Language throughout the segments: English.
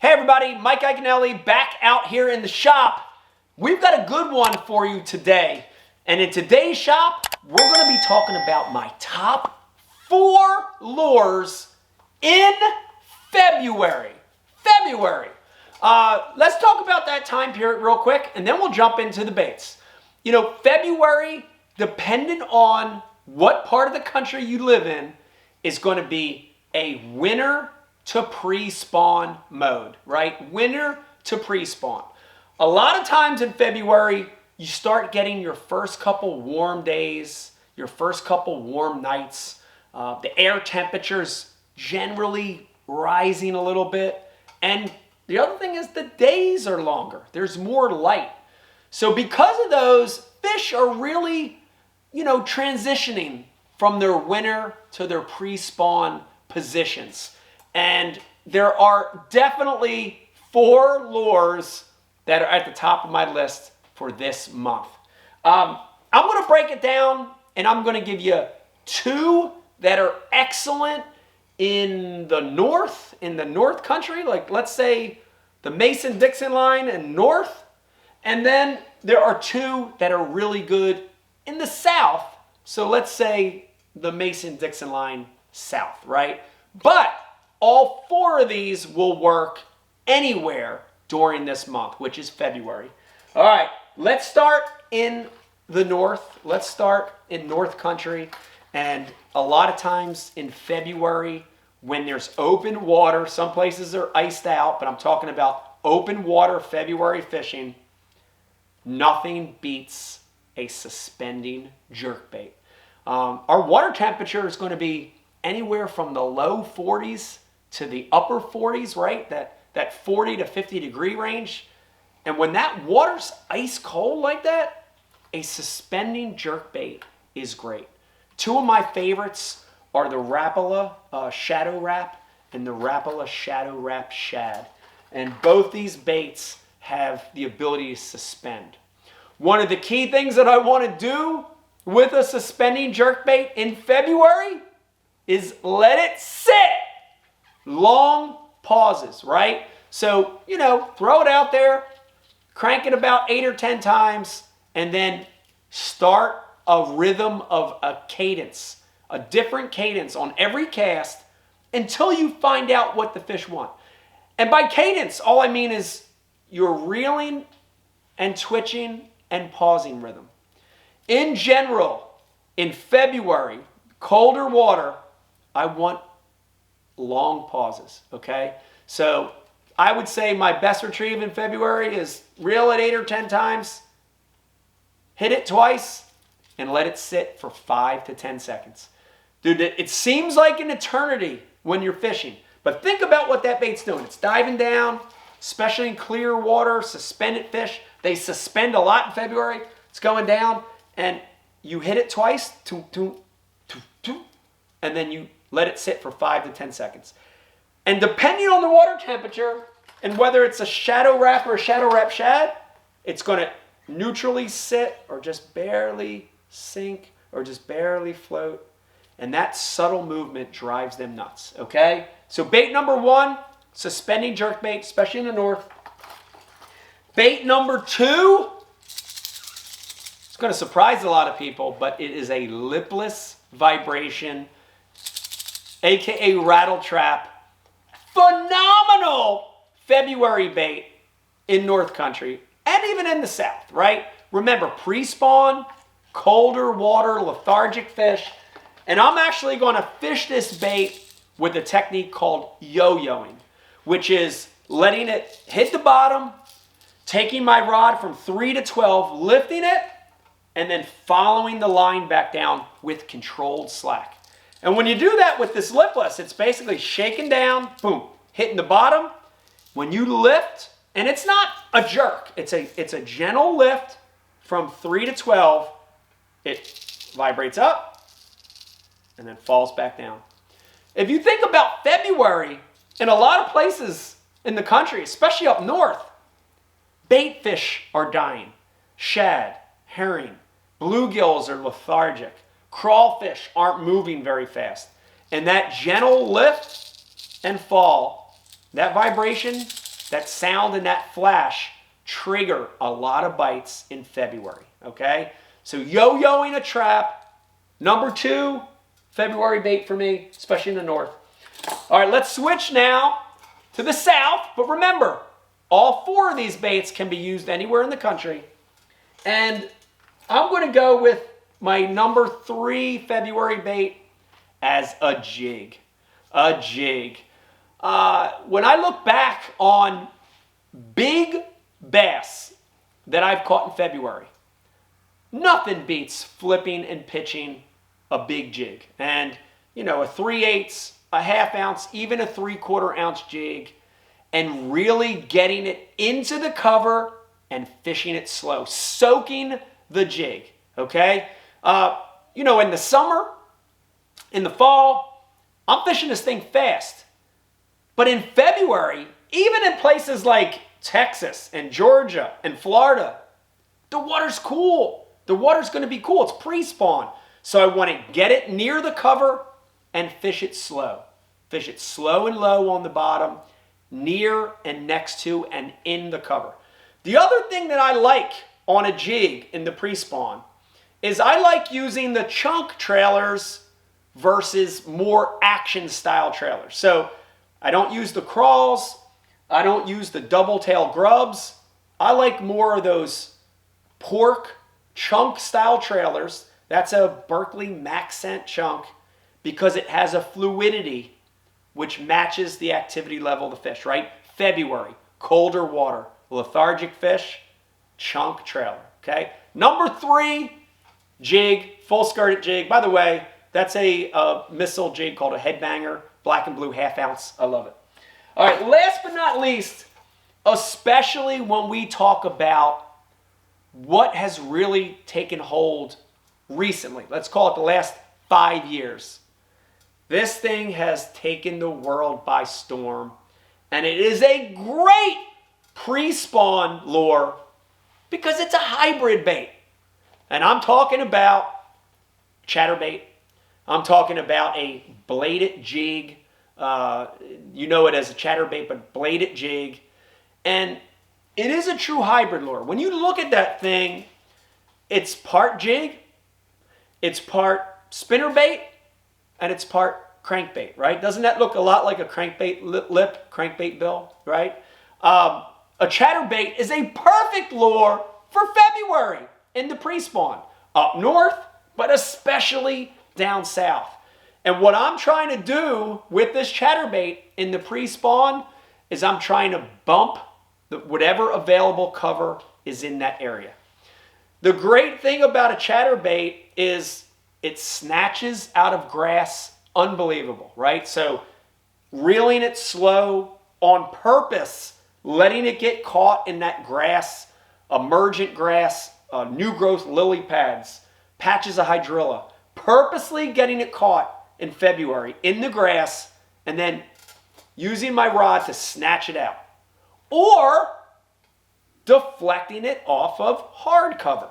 Hey everybody, Mike Iaconelli back out here in the shop. We've got a good one for you today. And in today's shop, we're going to be talking about my top 4 lures in February. Let's talk about that time period real quick, and then we'll jump into the baits. You know, February, depending on what part of the country you live in, is going to be a winter to pre-spawn mode, right? Winter to pre-spawn. A lot of times in February, you start getting your first couple warm days, your first couple warm nights. The air temperature's generally rising a little bit. And the other thing is the days are longer. There's more light. So because of those, fish are really, transitioning from their winter to their pre-spawn positions. And there are definitely 4 lures that are at the top of my list for this month. I'm going to break it down, and I'm going to give you 2 that are excellent in the north country, like let's say the Mason-Dixon line and north. And then there are 2 that are really good in the south. So let's say the Mason-Dixon line south, right? But all 4 of these will work anywhere during this month, which is February. All right, let's start in the north. Let's start in North Country. And a lot of times in February, when there's open water, some places are iced out, but I'm talking about open water February fishing, nothing beats a suspending jerkbait. Our water temperature is going to be anywhere from the low 40s to the upper 40s, right? That 40 to 50 degree range. And when that water's ice cold like that, a suspending jerkbait is great. 2 of my favorites are the Rapala Shadow Wrap and the Rapala Shadow Wrap Shad. And both these baits have the ability to suspend. One of the key things that I want to do with a suspending jerkbait in February is let it sit. Long pauses, right? So, throw it out there, crank it about 8 or 10 times, and then start a rhythm of a cadence, a different cadence on every cast until you find out what the fish want. And by cadence, all I mean is you're reeling and twitching and pausing rhythm. In general, in February, colder water, I want long pauses, okay? So I would say my best retrieve in February is reel it 8 or 10 times, hit it twice, and let it sit for 5 to 10 seconds. Dude, it seems like an eternity when you're fishing, but think about what that bait's doing. It's diving down, especially in clear water, suspended fish. They suspend a lot in February. It's going down, and you hit it twice, and then you let it sit for 5 to 10 seconds. And depending on the water temperature and whether it's a shadow wrap or a shadow wrap shad, it's going to neutrally sit or just barely sink or just barely float. And that subtle movement drives them nuts, okay? So bait number 1, suspending jerkbait, especially in the north. Bait number 2, it's going to surprise a lot of people, but it is a lipless vibration, aka rattle trap. Phenomenal February bait in North Country and even in the south, right? Remember, pre-spawn, colder water, lethargic fish. And I'm actually going to fish this bait with a technique called yo-yoing, which is letting it hit the bottom, taking my rod from 3 to 12, lifting it, and then following the line back down with controlled slack. And when you do that with this lipless, it's basically shaking down, boom, hitting the bottom. When you lift, and it's not a jerk, it's a gentle lift from 3 to 12, it vibrates up and then falls back down. If you think about February, in a lot of places in the country, especially up north, bait fish are dying. Shad, herring, bluegills are lethargic. Crawfish aren't moving very fast. And that gentle lift and fall, that vibration that sound and that flash trigger a lot of bites in February, okay? So yo-yoing a trap, number 2 February bait for me, especially in the north. All right, let's switch now to the south, but remember, all 4 of these baits can be used anywhere in the country. And I'm going to go with my number 3 February bait as a jig. A jig. When I look back on big bass that I've caught in February, nothing beats flipping and pitching a big jig. And, you know, a 3/8, a ½ ounce, even a 3/4 ounce jig, and really getting it into the cover and fishing it slow, soaking the jig, okay? You know, in the summer, in the fall, I'm fishing this thing fast. But in February, even in places like Texas and Georgia and Florida, the water's cool. The water's going to be cool. It's pre-spawn. So I want to get it near the cover and fish it slow. Fish it slow and low on the bottom, near and next to and in the cover. The other thing that I like on a jig in the pre-spawn is I like using the chunk trailers versus more action style trailers. So I don't use the crawls. I don't use the double tail grubs. I like more of those pork chunk style trailers. That's a Berkley Max Scent chunk because it has a fluidity which matches the activity level of the fish, right? February, colder water, lethargic fish, chunk trailer, okay? Number 3, jig, full skirted jig. By the way, that's a missile jig called a headbanger, black and blue, ½ ounce. I love it. All right, last but not least, especially when we talk about what has really taken hold recently, let's call it the last 5 years. This thing has taken the world by storm, and it is a great pre-spawn lure because it's a hybrid bait. And I'm talking about chatterbait. I'm talking about a bladed jig. You know it as a chatterbait, but bladed jig. And it is a true hybrid lure. When you look at that thing, it's part jig, it's part spinnerbait, and it's part crankbait, right? Doesn't that look a lot like a crankbait lip, crankbait bill, right? A chatterbait is a perfect lure for February in the pre-spawn. Up north, but especially down south. And what I'm trying to do with this chatterbait in the pre-spawn is I'm trying to bump whatever available cover is in that area. The great thing about a chatterbait is it snatches out of grass unbelievable, right? So reeling it slow on purpose, letting it get caught in that grass, emergent grass, new growth lily pads, patches of hydrilla, purposely getting it caught in February in the grass and then using my rod to snatch it out. Or deflecting it off of hard cover.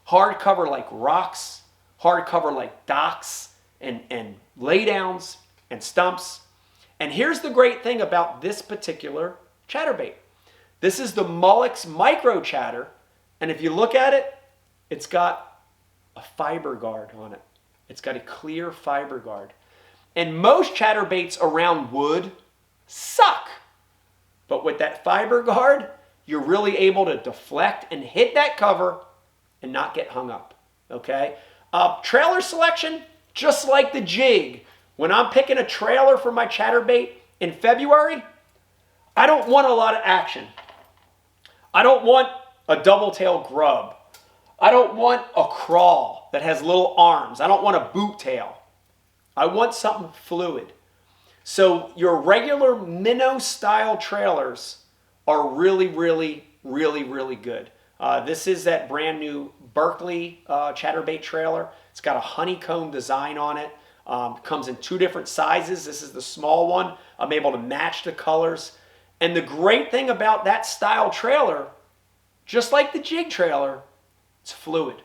Hard cover like rocks, hard cover like docks and laydowns and stumps. And here's the great thing about this particular chatterbait. This is the Mullix Micro Chatter. And if you look at it, it's got a fiber guard on it. It's got a clear fiber guard. And most chatterbaits around wood suck. But with that fiber guard, you're really able to deflect and hit that cover and not get hung up, okay? Trailer selection, just like the jig. When I'm picking a trailer for my chatterbait in February, I don't want a lot of action. I don't want a double tail grub. I don't want a crawl that has little arms. I don't want a boot tail. I want something fluid. So your regular minnow style trailers are really, really, really, really good. This is that brand new Berkley chatterbait trailer. It's got a honeycomb design on it. Comes in 2 different sizes. This is the small one. I'm able to match the colors. And the great thing about that style trailer, just like the jig trailer, it's fluid,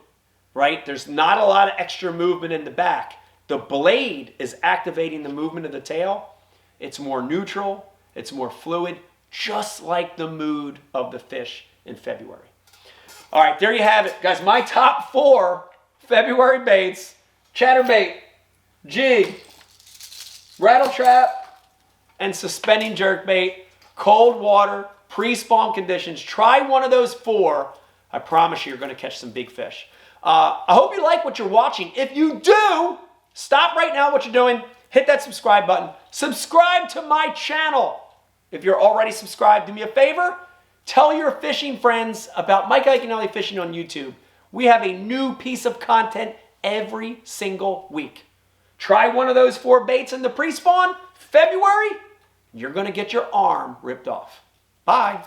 right? There's not a lot of extra movement in the back. The blade is activating the movement of the tail. It's more neutral. It's more fluid. just like the mood of the fish in February. All right, there you have it, guys. My top 4 February baits: chatterbait, jig, rattle trap, and suspending jerkbait. Cold water, pre-spawn conditions. Try one of those 4. I promise you, you're going to catch some big fish. I hope you like what you're watching. If you do, stop right now what you're doing. Hit that subscribe button. Subscribe to my channel. If you're already subscribed, do me a favor. Tell your fishing friends about Mike Iaconelli Fishing on YouTube. We have a new piece of content every single week. Try one of those 4 baits in the pre-spawn, February, you're going to get your arm ripped off. Bye.